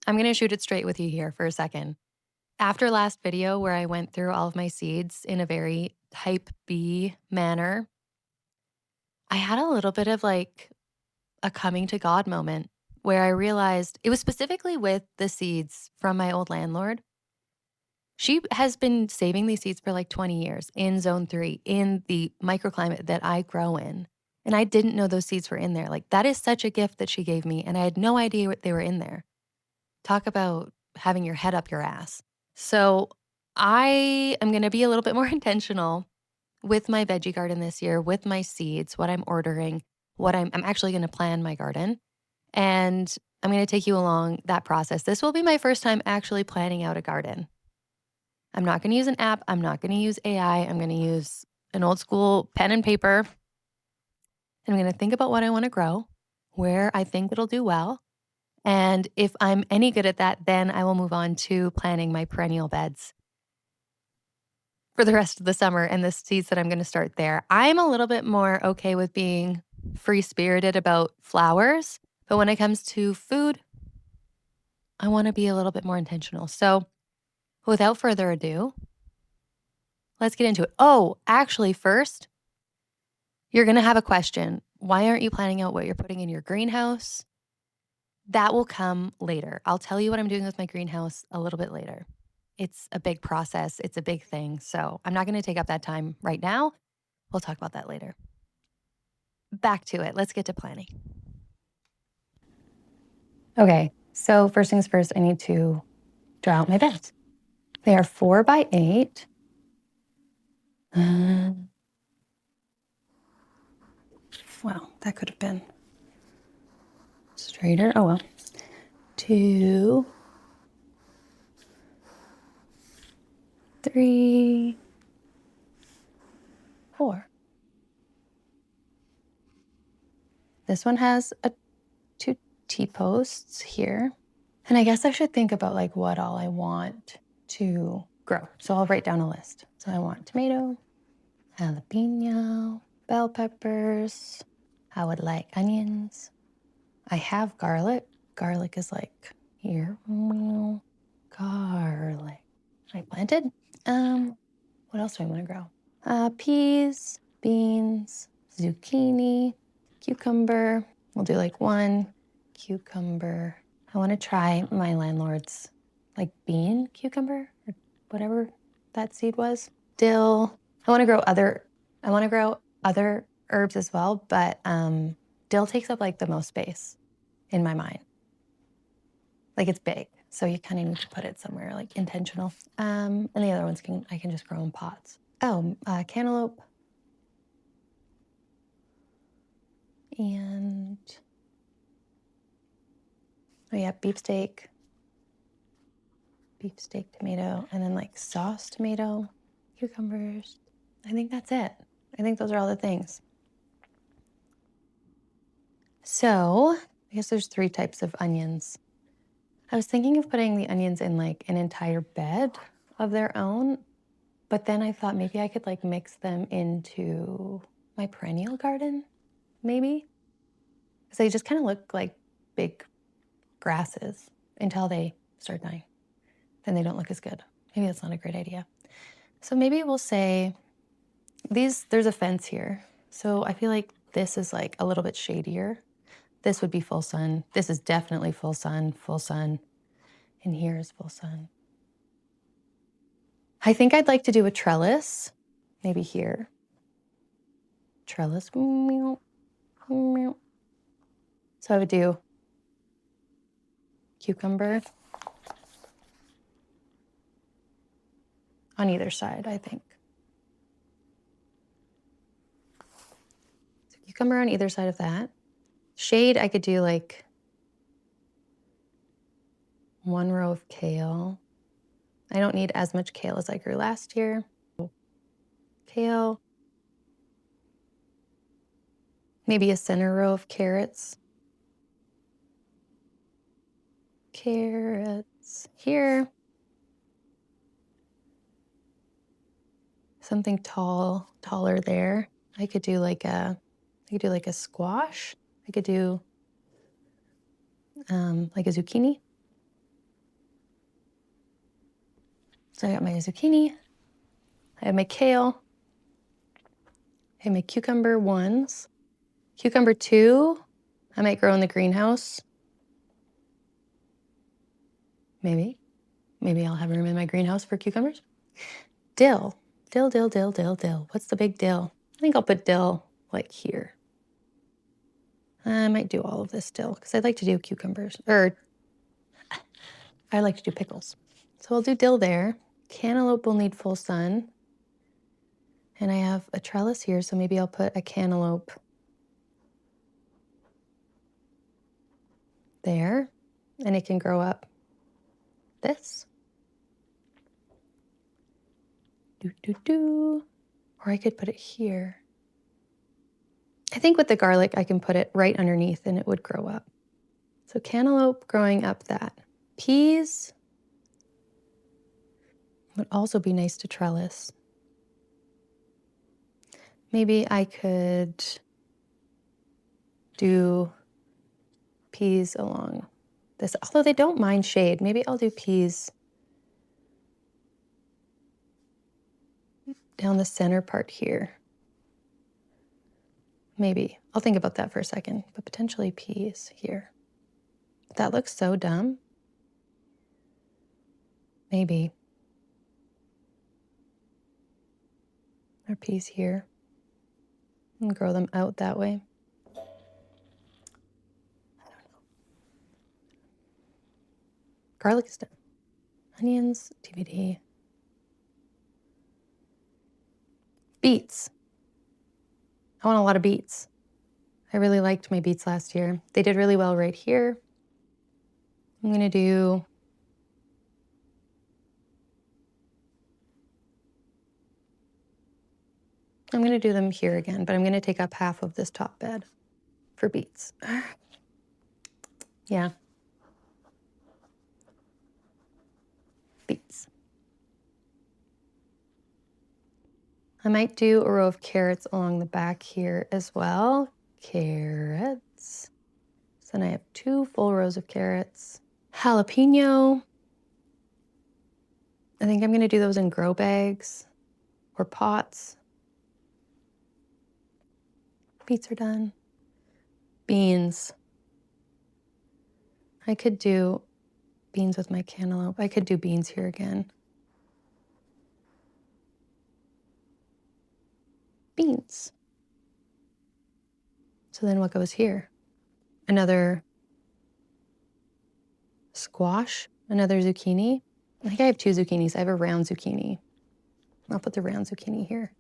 I'm going to shoot it straight with you here for a second. After last video where I went through all of my seeds in a very type B manner, I had a little bit of like a coming to God moment where I realized it was specifically with the seeds from my old landlord. She has been saving these seeds for like 20 years in zone 3 in the microclimate that I grow in. And I didn't know those seeds were in there. Like that is such a gift that she gave me. And I had no idea what they were in there. Talk about having your head up your ass. So I am going to be a little bit more intentional with my veggie garden this year, with my seeds, what I'm ordering, what I'm actually going to plan my garden. And I'm going to take you along that process. This will be my first time actually planning out a garden. I'm not going to use an app. I'm not going to use AI. I'm going to use an old school pen and paper. And I'm going to think about what I want to grow, where I think it'll do well. And if I'm any good at that, then I will move on to planning my perennial beds for the rest of the summer and the seeds that I'm going to start there. I'm a little bit more okay with being free spirited about flowers, but when it comes to food, I want to be a little bit more intentional. So without further ado, let's get into it. Oh, actually, first, you're going to have a question. Why aren't you planning out what you're putting in your greenhouse? That will come later. I'll tell you what I'm doing with my greenhouse a little bit later. It's a big process. It's a big thing. So I'm not going to take up that time right now. We'll talk about that later. Back to it. Let's get to planning. Okay. So first things first, I need to draw out my beds. They are 4 by 8. Well, that could have been straighter. Oh, well. 2, 3, 4. This one has 2 T-posts here. And I guess I should think about like what all I want to grow. So I'll write down a list. So I want tomato, jalapeno, bell peppers. I would like onions. I have garlic. Garlic is like here. Garlic. I planted. What else do I want to grow? Peas, beans, zucchini, cucumber. We'll do like 1 cucumber. I want to try my landlord's like bean cucumber or whatever that seed was. Dill. I want to grow other herbs as well, but dill takes up like the most space in my mind. Like it's big, so you kind of need to put it somewhere like intentional. And the other ones I can just grow in pots. Oh, cantaloupe. And oh yeah, beefsteak, tomato, and then like sauce tomato, cucumbers. I think that's it. I think those are all the things. So I guess there's 3 types of onions. I was thinking of putting the onions in like an entire bed of their own, but then I thought maybe I could like mix them into my perennial garden, maybe. Because they just kind of look like big grasses until they start dying. Then they don't look as good. Maybe that's not a great idea. So maybe we'll say there's a fence here. So I feel like this is like a little bit shadier. This would be full sun. This is definitely full sun. And here is full sun. I think I'd like to do a trellis, maybe here. Trellis. So I would do cucumber on either side, I think. So cucumber on either side of that. Shade, I could do like 1 row of kale. I don't need as much kale as I grew last year. Kale. Maybe a center row of carrots. Carrots here. Something taller there. I could do like a squash. I could do like a zucchini. So I got my zucchini, I have my kale, I have my cucumber ones. Cucumber 2, I might grow in the greenhouse. Maybe I'll have room in my greenhouse for cucumbers. Dill. Dill. What's the big dill? I think I'll put dill like here. I might do all of this dill because I'd like to do cucumbers, or I like to do pickles. So I'll do dill there. Cantaloupe will need full sun. And I have a trellis here, so maybe I'll put a cantaloupe there, and it can grow up this. Or I could put it here. I think with the garlic, I can put it right underneath and it would grow up. So cantaloupe growing up that. Peas would also be nice to trellis. Maybe I could do peas along this, although they don't mind shade. Maybe I'll do peas down the center part here. Maybe. I'll think about that for a second, but potentially peas here. That looks so dumb. Maybe. Or peas here. And grow them out that way. I don't know. Garlic is done. Onions, TBD. Beets. I want a lot of beets. I really liked my beets last year. They did really well right here. I'm gonna do them here again, but I'm gonna take up half of this top bed for beets. Yeah. Beets. I might do a row of carrots along the back here as well. Carrots. So then I have 2 full rows of carrots. Jalapeno. I think I'm gonna do those in grow bags or pots. Beets are done. Beans. I could do beans with my cantaloupe. I could do beans here again. Beans. So then what goes here? Another squash, another zucchini. I think I have 2 zucchinis. I have a round zucchini. I'll put the round zucchini here.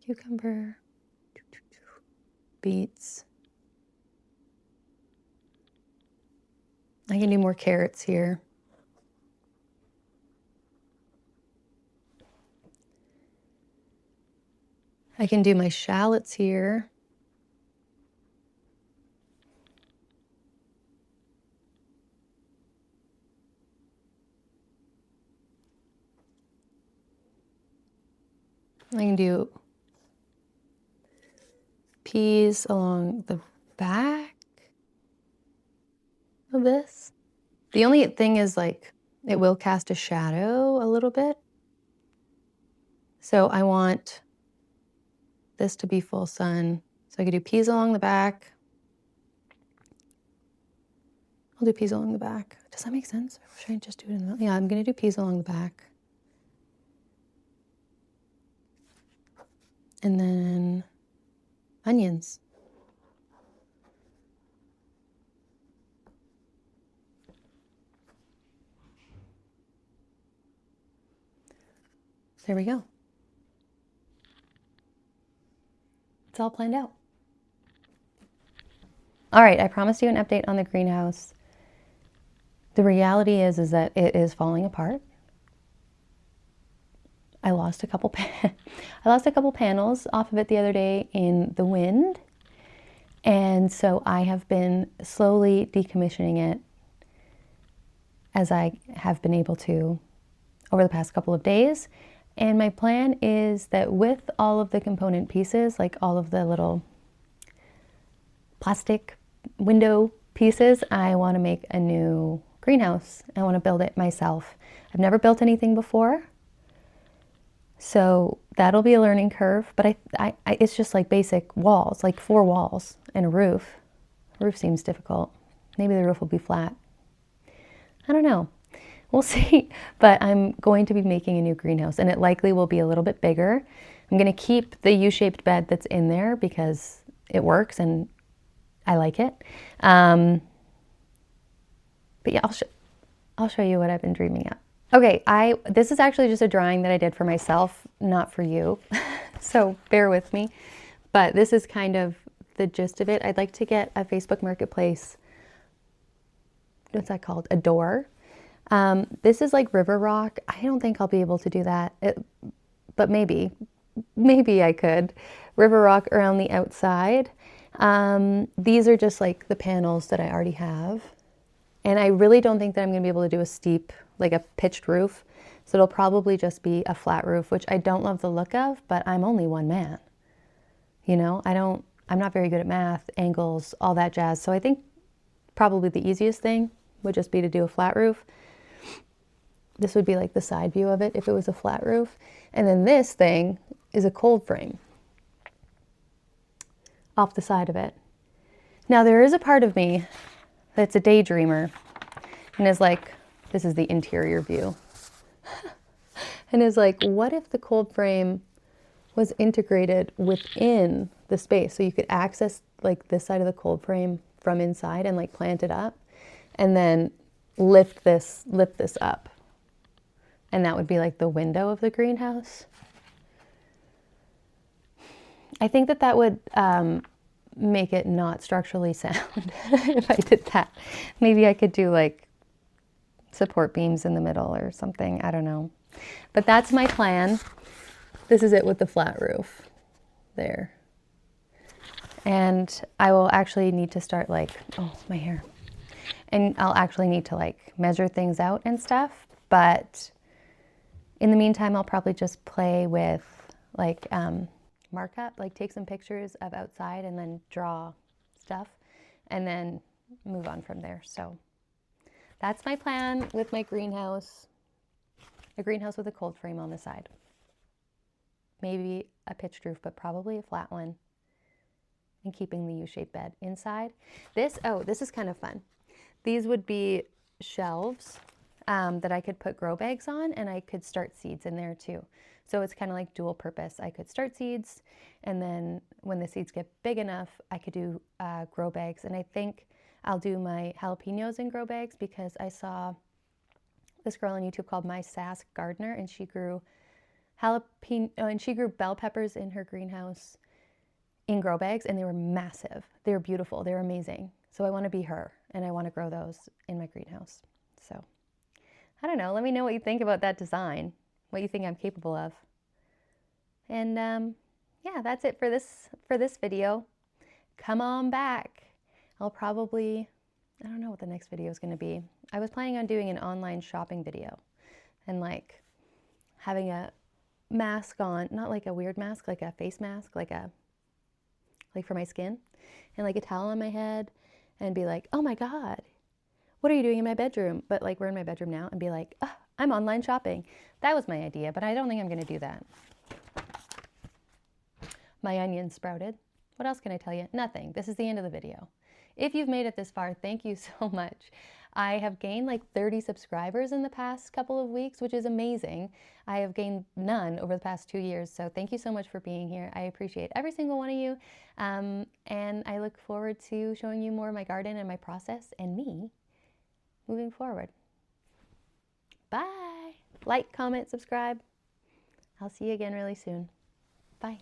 Cucumber, beets. I can do more carrots here. I can do my shallots here. I can do peas along the back of this. The only thing is, like, it will cast a shadow a little bit. So I want this to be full sun. So I could do peas along the back. I'll do peas along the back. Does that make sense? Or should I just do it in the middle? Yeah, I'm gonna do peas along the back. And then onions. There we go. It's all planned out. All right, I promised you an update on the greenhouse. The reality is that it is falling apart. I lost a couple panels off of it the other day in the wind. And so I have been slowly decommissioning it as I have been able to over the past couple of days. And my plan is that with all of the component pieces, like all of the little plastic window pieces, I want to make a new greenhouse. I want to build it myself. I've never built anything before, so that'll be a learning curve, but it's just like basic walls, like 4 walls and a roof. Roof seems difficult. Maybe the roof will be flat. I don't know. We'll see. But I'm going to be making a new greenhouse, and it likely will be a little bit bigger. I'm going to keep the U-shaped bed that's in there because it works and I like it. But yeah, I'll show you what I've been dreaming of. Okay, this is actually just a drawing that I did for myself, not for you. So bear with me. But this is kind of the gist of it. I'd like to get a Facebook Marketplace, what's that called? A door. This is like river rock. I don't think I'll be able to do that, but maybe I could. River rock around the outside. These are just like the panels that I already have. And I really don't think that I'm going to be able to do a steep, like a pitched roof. So it'll probably just be a flat roof, which I don't love the look of, but I'm only one man. You know, I'm not very good at math, angles, all that jazz. So I think probably the easiest thing would just be to do a flat roof. This would be like the side view of it if it was a flat roof. And then this thing is a cold frame off the side of it. Now there is a part of me that's a daydreamer and is like, this is the interior view, and is like, what if the cold frame was integrated within the space so you could access like this side of the cold frame from inside and like plant it up and then lift this up, and that would be like the window of the greenhouse. I think that would make it not structurally sound if I did that. Maybe I could do like support beams in the middle or something. I don't know. But that's my plan. This is it with the flat roof there. And I will actually need to start like, oh, my hair. And I'll actually need to like measure things out and stuff. But in the meantime, I'll probably just play with like markup, like take some pictures of outside and then draw stuff and then move on from there. So that's my plan with my greenhouse, a greenhouse with a cold frame on the side. Maybe a pitched roof, but probably a flat one, and keeping the U-shaped bed inside. This is kind of fun. These would be shelves that I could put grow bags on, and I could start seeds in there too. So it's kind of like dual purpose. I could start seeds, and then when the seeds get big enough, I could do grow bags. And I think I'll do my jalapenos in grow bags because I saw this girl on YouTube called My Sass Gardener, and she grew bell peppers in her greenhouse in grow bags, and they were massive. They were beautiful. They were amazing. So I want to be her, and I want to grow those in my greenhouse. So I don't know. Let me know what you think about that design, what you think I'm capable of. And yeah, that's it for this video. Come on back. I'll probably, I don't know what the next video is going to be. I was planning on doing an online shopping video and like having a mask on, not like a weird mask, like a face mask, like for my skin, and like a towel on my head and be like, oh my God, what are you doing in my bedroom? But like we're in my bedroom now, and be like, oh, I'm online shopping. That was my idea, but I don't think I'm going to do that. My onion sprouted. What else can I tell you? Nothing. This is the end of the video. If you've made it this far, thank you so much. I have gained like 30 subscribers in the past couple of weeks, which is amazing. I have gained none over the past 2 years. So thank you so much for being here. I appreciate every single one of you. And I look forward to showing you more of my garden and my process and me moving forward. Bye. Like, comment, subscribe. I'll see you again really soon. Bye.